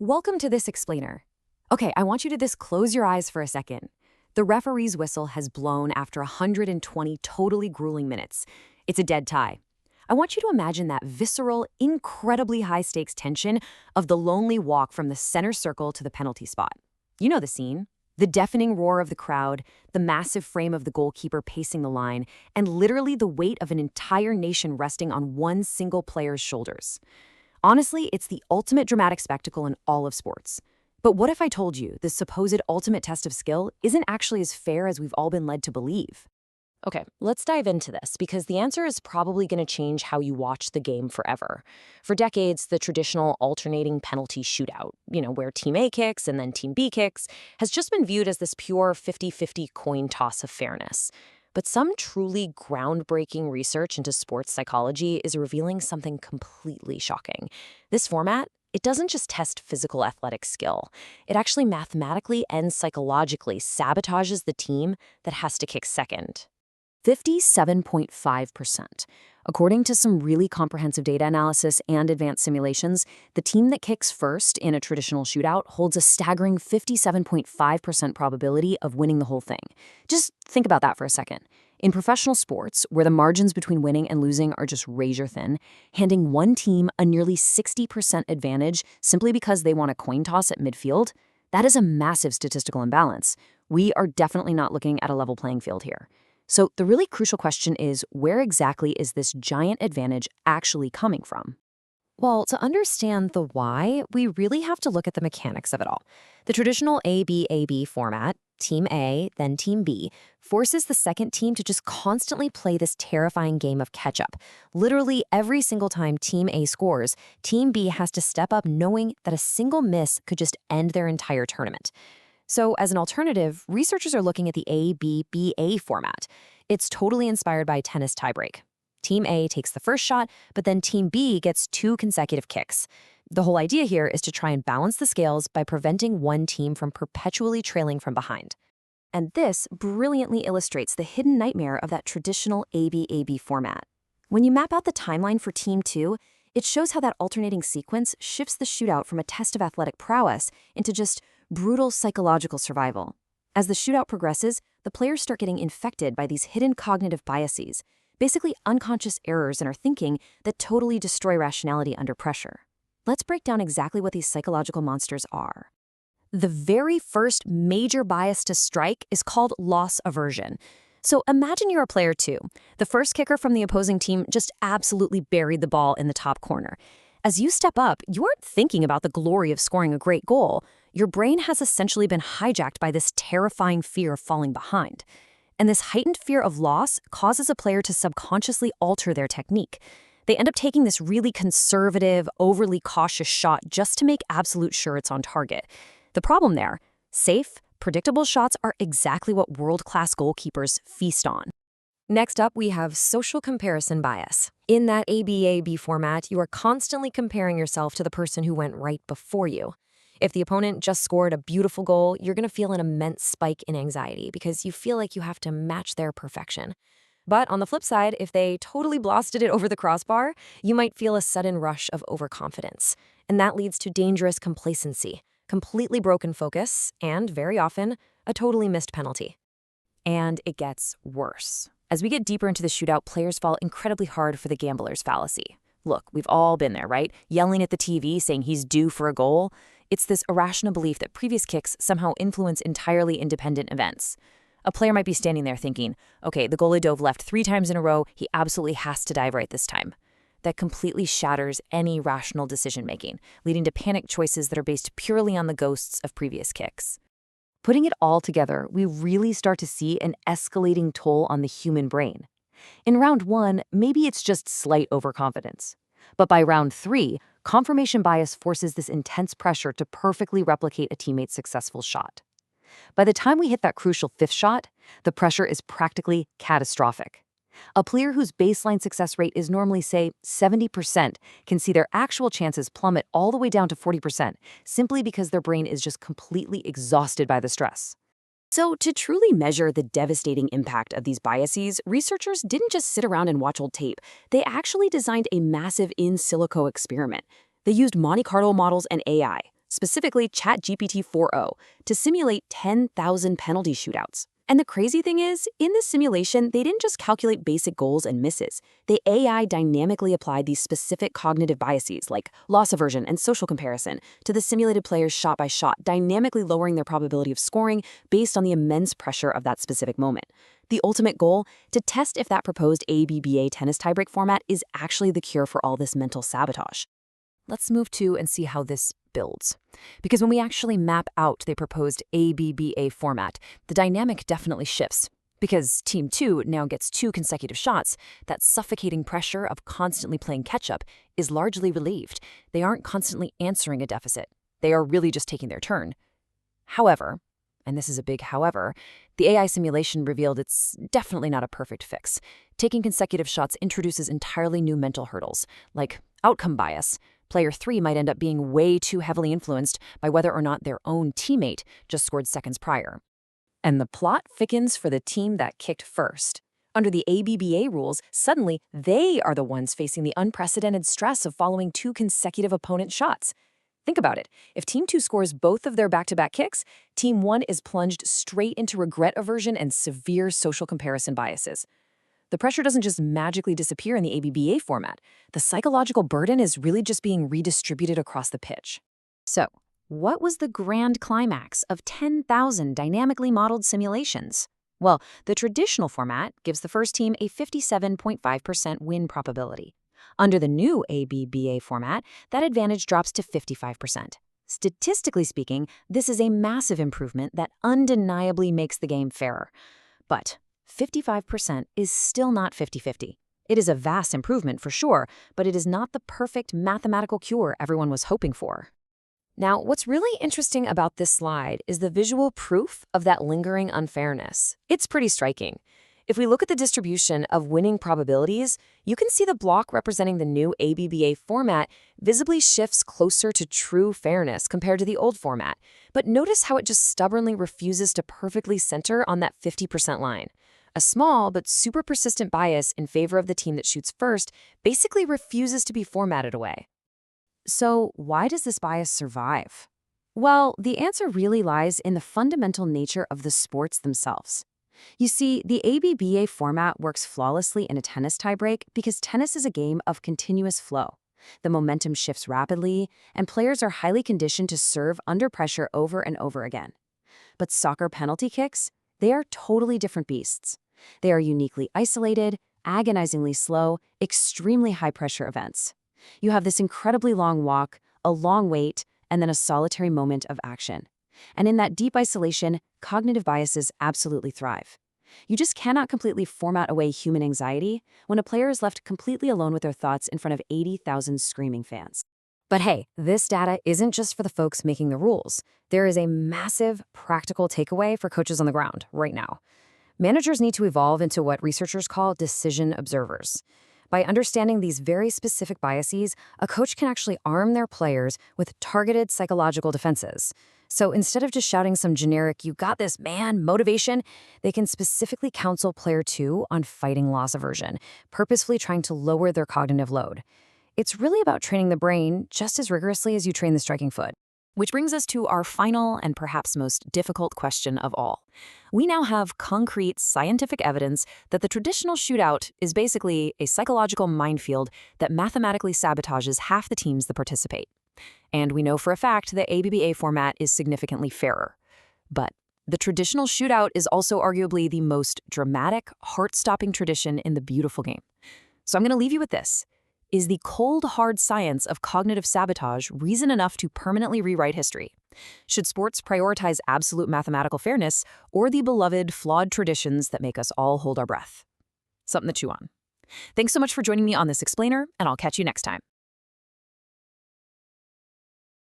Welcome to this explainer. Okay, I want you to just close your eyes for a second. The referee's whistle has blown after 120 totally grueling minutes. It's a dead tie. I want you to imagine that visceral, incredibly high-stakes tension of the lonely walk from the center circle to the penalty spot. You know the scene. The deafening roar of the crowd, the massive frame of the goalkeeper pacing the line, and literally the weight of an entire nation resting on one single player's shoulders. Honestly, it's the ultimate dramatic spectacle in all of sports. But what if I told you this supposed ultimate test of skill isn't actually as fair as we've all been led to believe? Okay, let's dive into this because the answer is probably going to change how you watch the game forever. For decades, the traditional alternating penalty shootout, where Team A kicks and then Team B kicks, has just been viewed as this pure 50-50 coin toss of fairness. But some truly groundbreaking research into sports psychology is revealing something completely shocking. This format, it doesn't just test physical athletic skill. It actually mathematically and psychologically sabotages the team that has to kick second. 57.5%. According to some really comprehensive data analysis and advanced simulations, the team that kicks first in a traditional shootout holds a staggering 57.5% probability of winning the whole thing. Just think about that for a second. In professional sports, where the margins between winning and losing are just razor thin, handing one team a nearly 60% advantage simply because they won a coin toss at midfield, that is a massive statistical imbalance. We are definitely not looking at a level playing field here. So the really crucial question is, where exactly is this giant advantage actually coming from? Well, to understand the why, we really have to look at the mechanics of it all. The traditional A-B-A-B format, Team A, then Team B, forces the second team to just constantly play this terrifying game of catch-up. Literally every single time Team A scores, Team B has to step up knowing that a single miss could just end their entire tournament. So as an alternative, researchers are looking at the A-B-B-A format. It's totally inspired by tennis tiebreak. Team A takes the first shot, but then Team B gets 2 consecutive kicks. The whole idea here is to try and balance the scales by preventing one team from perpetually trailing from behind. And this brilliantly illustrates the hidden nightmare of that traditional A-B-A-B format. When you map out the timeline for Team 2, it shows how that alternating sequence shifts the shootout from a test of athletic prowess into just brutal psychological survival. As the shootout progresses, the players start getting infected by these hidden cognitive biases, basically unconscious errors in our thinking that totally destroy rationality under pressure. Let's break down exactly what these psychological monsters are. The very first major bias to strike is called loss aversion. So imagine you're a player too. The first kicker from the opposing team just absolutely buried the ball in the top corner. As you step up, you aren't thinking about the glory of scoring a great goal. Your brain has essentially been hijacked by this terrifying fear of falling behind. And this heightened fear of loss causes a player to subconsciously alter their technique. They end up taking this really conservative, overly cautious shot just to make absolute sure it's on target. The problem there, safe, predictable shots are exactly what world-class goalkeepers feast on. Next up, we have social comparison bias. In that A-B-A-B format, you are constantly comparing yourself to the person who went right before you. If the opponent just scored a beautiful goal, you're going to feel an immense spike in anxiety because you feel like you have to match their perfection. But on the flip side, if they totally blasted it over the crossbar, you might feel a sudden rush of overconfidence. And that leads to dangerous complacency, completely broken focus, and, very often, a totally missed penalty. And it gets worse. As we get deeper into the shootout, players fall incredibly hard for the gambler's fallacy. Look, we've all been there, right? Yelling at the TV, saying he's due for a goal. It's this irrational belief that previous kicks somehow influence entirely independent events. A player might be standing there thinking, okay, the goalie dove left 3 times in a row, he absolutely has to dive right this time. That completely shatters any rational decision-making, leading to panicked choices that are based purely on the ghosts of previous kicks. Putting it all together, we really start to see an escalating toll on the human brain. In round 1, maybe it's just slight overconfidence. But by round 3, confirmation bias forces this intense pressure to perfectly replicate a teammate's successful shot. By the time we hit that crucial 5th shot, the pressure is practically catastrophic. A player whose baseline success rate is normally, say, 70% can see their actual chances plummet all the way down to 40% simply because their brain is just completely exhausted by the stress. So to truly measure the devastating impact of these biases, researchers didn't just sit around and watch old tape. They actually designed a massive in silico experiment. They used Monte Carlo models and AI. specifically ChatGPT 4o, to simulate 10,000 penalty shootouts. And the crazy thing is, in this simulation, they didn't just calculate basic goals and misses. The AI dynamically applied these specific cognitive biases, like loss aversion and social comparison, to the simulated players shot by shot, dynamically lowering their probability of scoring based on the immense pressure of that specific moment. The ultimate goal? To test if that proposed ABBA tennis tiebreak format is actually the cure for all this mental sabotage. Let's move to and see how this builds. Because when we actually map out the proposed ABBA format, the dynamic definitely shifts. Because Team 2 now gets 2 consecutive shots, that suffocating pressure of constantly playing catch-up is largely relieved. They aren't constantly answering a deficit. They are really just taking their turn. However, and this is a big however, the AI simulation revealed it's definitely not a perfect fix. Taking consecutive shots introduces entirely new mental hurdles, like outcome bias. Player 3 might end up being way too heavily influenced by whether or not their own teammate just scored seconds prior. And the plot thickens for the team that kicked first. Under the ABBA rules, suddenly they are the ones facing the unprecedented stress of following 2 consecutive opponent shots. Think about it. If Team 2 scores both of their back-to-back kicks, Team 1 is plunged straight into regret aversion and severe social comparison biases. The pressure doesn't just magically disappear in the ABBA format. The psychological burden is really just being redistributed across the pitch. So, what was the grand climax of 10,000 dynamically modeled simulations? Well, the traditional format gives the first team a 57.5% win probability. Under the new ABBA format, that advantage drops to 55%. Statistically speaking, this is a massive improvement that undeniably makes the game fairer. But 55% is still not 50-50. It is a vast improvement for sure, but it is not the perfect mathematical cure everyone was hoping for. Now, what's really interesting about this slide is the visual proof of that lingering unfairness. It's pretty striking. If we look at the distribution of winning probabilities, you can see the block representing the new ABBA format visibly shifts closer to true fairness compared to the old format. But notice how it just stubbornly refuses to perfectly center on that 50% line. A small but super persistent bias in favor of the team that shoots first basically refuses to be formatted away. So why does this bias survive? Well, the answer really lies in the fundamental nature of the sports themselves. You see, the ABBA format works flawlessly in a tennis tiebreak because tennis is a game of continuous flow. The momentum shifts rapidly, and players are highly conditioned to serve under pressure over and over again. But soccer penalty kicks? They are totally different beasts. They are uniquely isolated, agonizingly slow, extremely high-pressure events. You have this incredibly long walk, a long wait, and then a solitary moment of action. And in that deep isolation, cognitive biases absolutely thrive. You just cannot completely format away human anxiety when a player is left completely alone with their thoughts in front of 80,000 screaming fans. But hey, this data isn't just for the folks making the rules. There is a massive practical takeaway for coaches on the ground right now. Managers need to evolve into what researchers call decision observers. By understanding these very specific biases, a coach can actually arm their players with targeted psychological defenses. So instead of just shouting some generic, "you got this, man," motivation, they can specifically counsel player 2 on fighting loss aversion, purposefully trying to lower their cognitive load. It's really about training the brain just as rigorously as you train the striking foot. Which brings us to our final and perhaps most difficult question of all. We now have concrete scientific evidence that the traditional shootout is basically a psychological minefield that mathematically sabotages half the teams that participate. And we know for a fact the ABBA format is significantly fairer. But the traditional shootout is also arguably the most dramatic, heart-stopping tradition in the beautiful game. So I'm going to leave you with this. Is the cold, hard science of cognitive sabotage reason enough to permanently rewrite history? Should sports prioritize absolute mathematical fairness or the beloved, flawed traditions that make us all hold our breath? Something to chew on. Thanks so much for joining me on this explainer, and I'll catch you next time.